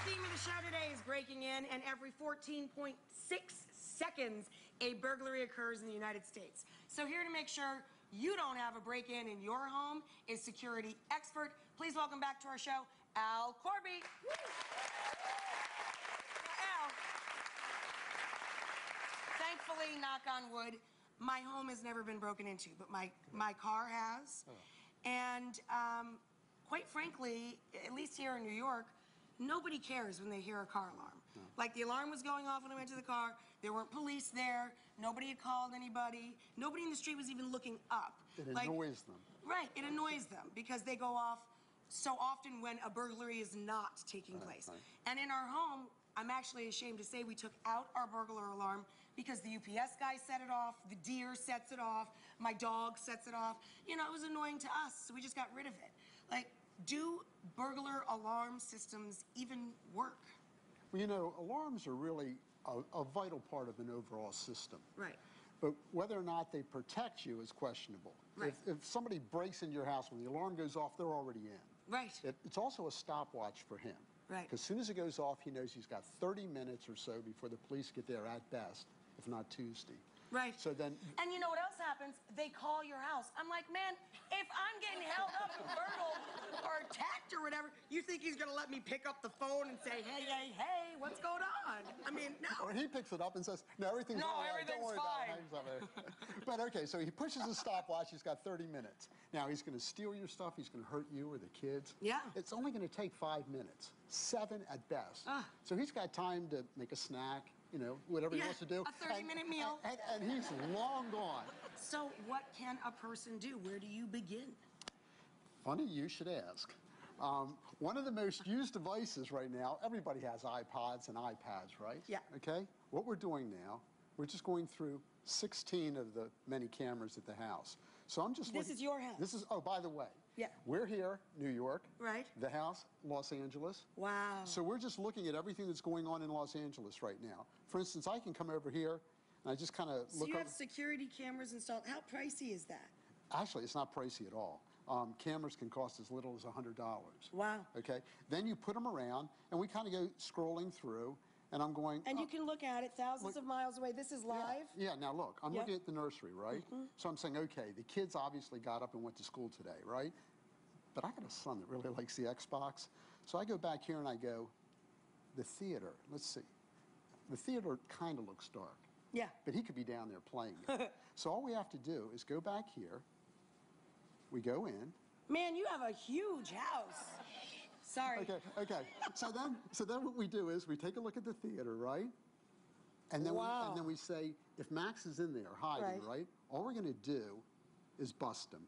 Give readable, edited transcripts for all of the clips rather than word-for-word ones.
theme of the show today is breaking in, and every 14.6 seconds, a burglary occurs in the United States. So here to make sure you don't have a break-in in your home is security expert. Please welcome back to our show, Al Corby. Al, thankfully, knock on wood, my home has never been broken into, but my car has. Oh. And quite frankly, at least here in New York, nobody cares when they hear a car alarm. No. Like, the alarm was going off when I went to the car. There weren't police there. Nobody had called anybody. Nobody in the street was even looking up. It annoys them. Right, it annoys them because they go off so often when a burglary is not taking place. Right. And in our home, I'm actually ashamed to say we took out our burglar alarm because the UPS guy set it off, the deer sets it off, my dog sets it off. You know, it was annoying to us, so we just got rid of it. Like, do burglar alarm systems even work? Well, you know, alarms are really a vital part of an overall system. Right. But whether or not they protect you is questionable. Right. If somebody breaks into your house, when the alarm goes off, they're already in. Right. It's also a stopwatch for him. Right. Because as soon as it goes off, he knows he's got 30 minutes or so before the police get there at best, if not Tuesday. Right. So then... And you know what else happens? They call your house. I'm like, man, if I'm getting held up and burgled or attacked or whatever, you think he's gonna let me pick up the phone and say, hey, hey, hey, what's going on? I mean, no. Or he picks it up and says, no, everything's fine. Everything's Don't worry fine. about it. But okay, so he pushes his stopwatch, he's got 30 minutes. Now, he's gonna steal your stuff, he's gonna hurt you or the kids. Yeah. It's only gonna take 5 minutes, 7 at best. So he's got time to make a snack, you know, whatever he wants to do. A 30-minute meal. And he's long gone. So what can a person do? Where do you begin? Funny you should ask. One of the most used devices right now, everybody has iPods and iPads, right? Yeah. Okay? What we're doing now, we're just going through 16 of the many cameras at the house. So I'm just This is your house? This is, oh, by the way. Yeah. We're here, New York. Right. The house, Los Angeles. Wow. So we're just looking at everything that's going on in Los Angeles right now. For instance, I can come over here and I just kind of look So you have security cameras installed. How pricey is that? Actually, it's not pricey at all. Cameras can cost as little as $100. Wow. Okay? Then you put them around, and we kind of go scrolling through, and I'm going... And you can look at it thousands of miles away. This is live? Yeah, now look, I'm looking at the nursery, right? So I'm saying, okay, the kids obviously got up and went to school today, right? But I got a son that really likes the Xbox. So I go back here and I go, the theater, let's see. The theater kind of looks dark. Yeah. But he could be down there playing it. So all we have to do is go back here. We go in. Man, you have a huge house. Sorry. Okay. So then what we do is we take a look at the theater, right? And then, and then we say, if Max is in there hiding, right? All we're going to do is bust him.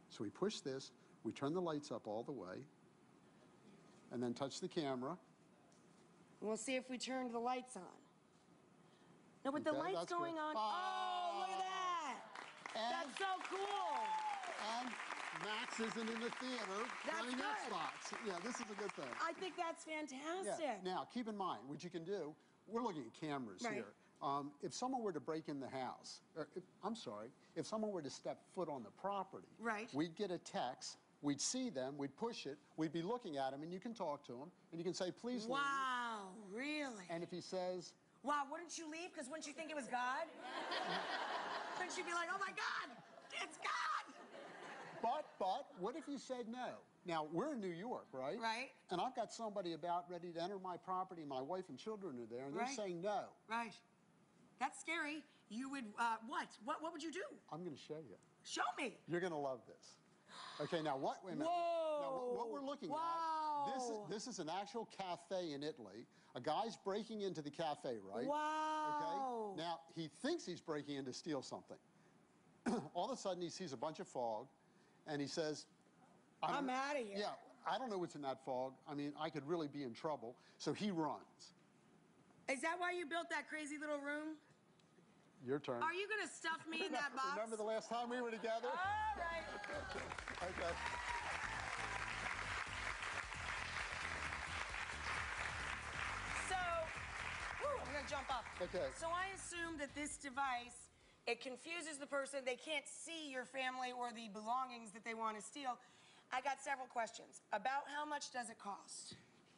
So we push this, we turn the lights up all the way, and then touch the camera. We'll see if we turned the lights on. No, but the lights going on. Oh, look at that. That's so cool. And Max isn't in the theater playing Xbox. Yeah, this is a good thing. I think that's fantastic. Yeah. Now, keep in mind, what you can do, we're looking at cameras here. If someone were to break in the house, or if someone were to step foot on the property, we'd get a text, we'd see them, we'd push it, we'd be looking at him, and you can talk to him, and you can say, please leave. Wow, really? And if he says... Wow, wouldn't you leave? Because wouldn't you think it was God? Wouldn't you be like, oh my God, it's God? But, what if you said no? Now, we're in New York, right? Right. And I've got somebody about ready to enter my property, my wife and children are there, and they're saying no. Right. That's scary. You would, what? What would you do? I'm going to show you. Show me. You're going to love this. Okay, now wait a minute. Whoa. Now, what we're looking at, this is an actual cafe in Italy. A guy's breaking into the cafe, right? Wow. Okay, now he thinks he's breaking in to steal something. All of a sudden he sees a bunch of fog, and he says, I'm out of here. Yeah, I don't know what's in that fog. I mean, I could really be in trouble. So he runs. Is that why you built that crazy little room? Your turn. Are you going to stuff me in that box? Remember the last time we were together? All right. Okay. So, I'm going to jump up. Okay. So I assume that this device, it confuses the person. They can't see your family or the belongings that they want to steal. I got several questions. About how much does it cost?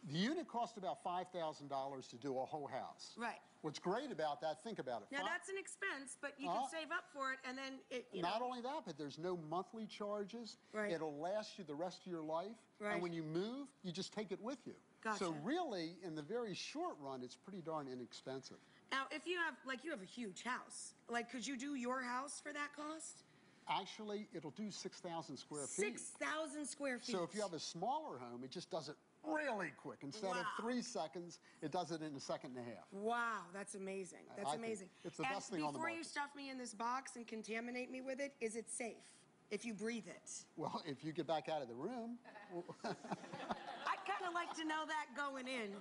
The unit costs about $5,000 to do a whole house. Right. What's great about that, think about it. Now, that's an expense, but you can save up for it, and then Not only that, but there's no monthly charges. Right. It'll last you the rest of your life. Right. And when you move, you just take it with you. Gotcha. So really, in the very short run, it's pretty darn inexpensive. Now, if you have, like, you have a huge house. Like, could you do your house for that cost? Actually, it'll do 6,000 square feet. 6,000 square feet. So if you have a smaller home, it just does it really quick. Instead of 3 seconds, it does it in a second and a half. Wow, that's amazing. That's amazing. It's the best thing on the market. Before you stuff me in this box and contaminate me with it, is it safe if you breathe it? Well, if you get back out of the room. I'd kind of like to know that going in.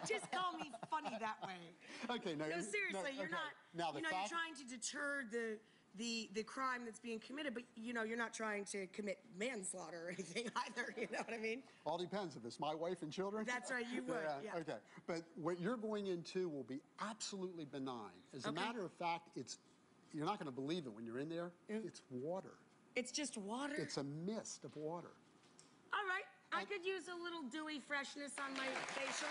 Just call me funny that way. Okay, no. No, seriously, no, you're okay. not. Now, the you're fact, trying to deter the crime that's being committed, but you're not trying to commit manslaughter or anything either. You know what I mean? all depends if it's my wife and children. That's right, you would. Yeah. Okay, but what you're going into will be absolutely benign. As a matter of fact, you're not going to believe it when you're in there. It's water. It's just water. It's a mist of water. All right, I could use a little dewy freshness on my facial.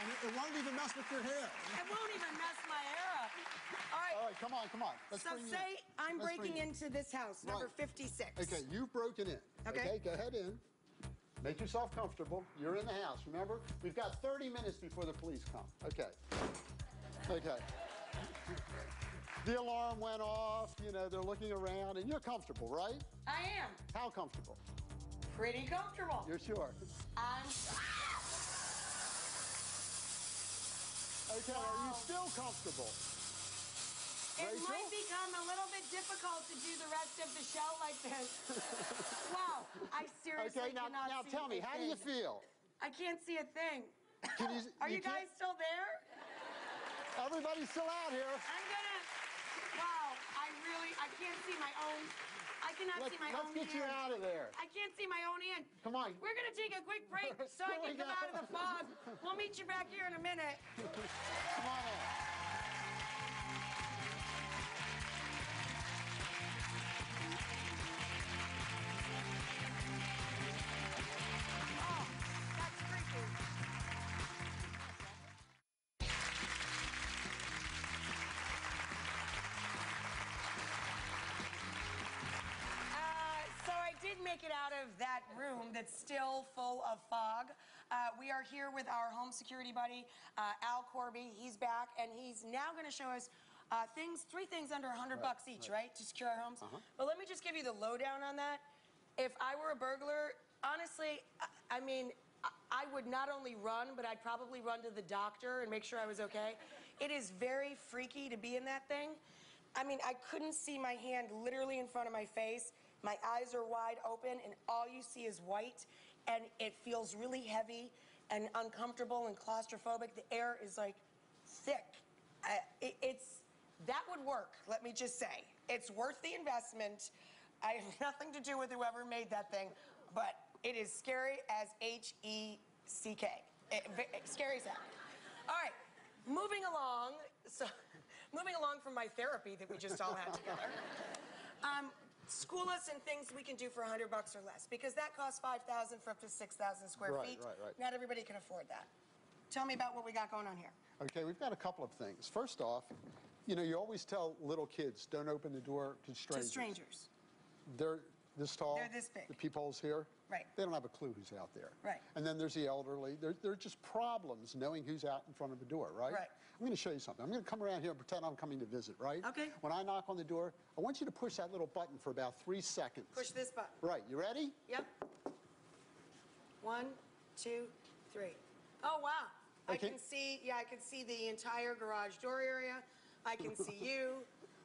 And it won't even mess with your hair. It won't even mess my hair up. All right. All right, come on, come on. Let's So bring you say in. I'm Let's breaking bring you in. into this house, number 56. Okay, you've broken in. Okay. Go ahead in. Make yourself comfortable. You're in the house, remember? We've got 30 minutes before the police come. Okay. Okay. The alarm went off, they're looking around, and you're comfortable, right? I am. How comfortable? Pretty comfortable. You're sure? I'm... Okay, are you still comfortable? It Rachel? might become a little bit difficult to do the rest of the show like this. Wow, I seriously Okay, now see tell me, a how do you thing. feel? I can't see a thing. Are you can't- guys still there? Everybody's still out here. I'm gonna... Wow, I can't see my own... I cannot see my own Let's get you hand. out of there. I can't see my own hand. Come on. We're gonna take a quick break so I can come out of the fog. We'll meet you back here in a minute. Come on in. Oh, that's creepy. So I did make it out of that room that's still full of fog. We are here with our home security buddy, Al Corby. He's back, and he's now going to show us three things under $100 each, right, to secure our homes. But let me just give you the lowdown on that. If I were a burglar, honestly, I mean, I would not only run, but I'd probably run to the doctor and make sure I was okay. It is very freaky to be in that thing. I mean, I couldn't see my hand literally in front of my face. My eyes are wide open, and all you see is white, and it feels really heavy and uncomfortable and claustrophobic. The air is, like, thick. That would work, let me just say. It's worth the investment. I have nothing to do with whoever made that thing, but it is scary as H-E-C-K. Scary as heck. All right, moving along. So, moving along from my therapy that we just all had together. School us in things we can do for $100 or less, because that costs $5,000 for up to 6,000 square feet. Right. Not everybody can afford that. Tell me about what we got going on here. Okay, we've got a couple of things. First off, you always tell little kids, don't open the door to strangers. To strangers. They're this tall. They're this big. The peepholes here. Right. They don't have a clue who's out there. Right. And then there's the elderly. There are just problems knowing who's out in front of the door, right? Right. I'm going to show you something. I'm going to come around here and pretend I'm coming to visit, right? Okay. When I knock on the door, I want you to push that little button for about 3 seconds. Push this button. Right. You ready? Yep. 1, 2, 3. Oh, wow. Okay. I can see the entire garage door area. I can see you.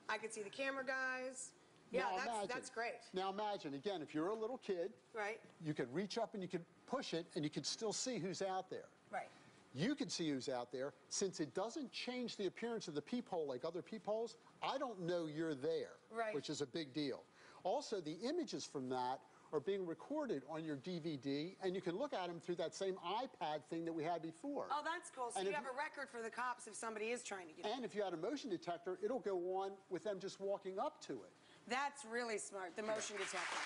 I can see the camera guys. Yeah, that's great. Now imagine, again, if you're a little kid, Right. you could reach up and you could push it and you could still see who's out there. Right. You can see who's out there. Since it doesn't change the appearance of the peephole like other peepholes, I don't know you're there, Right. which is a big deal. Also, the images from that are being recorded on your DVD, and you can look at them through that same iPad thing that we had before. Oh, that's cool. So And you if have a record for the cops if somebody is trying to get in. And if you had a motion detector, it'll go on with them just walking up to it. That's really smart, the motion detector.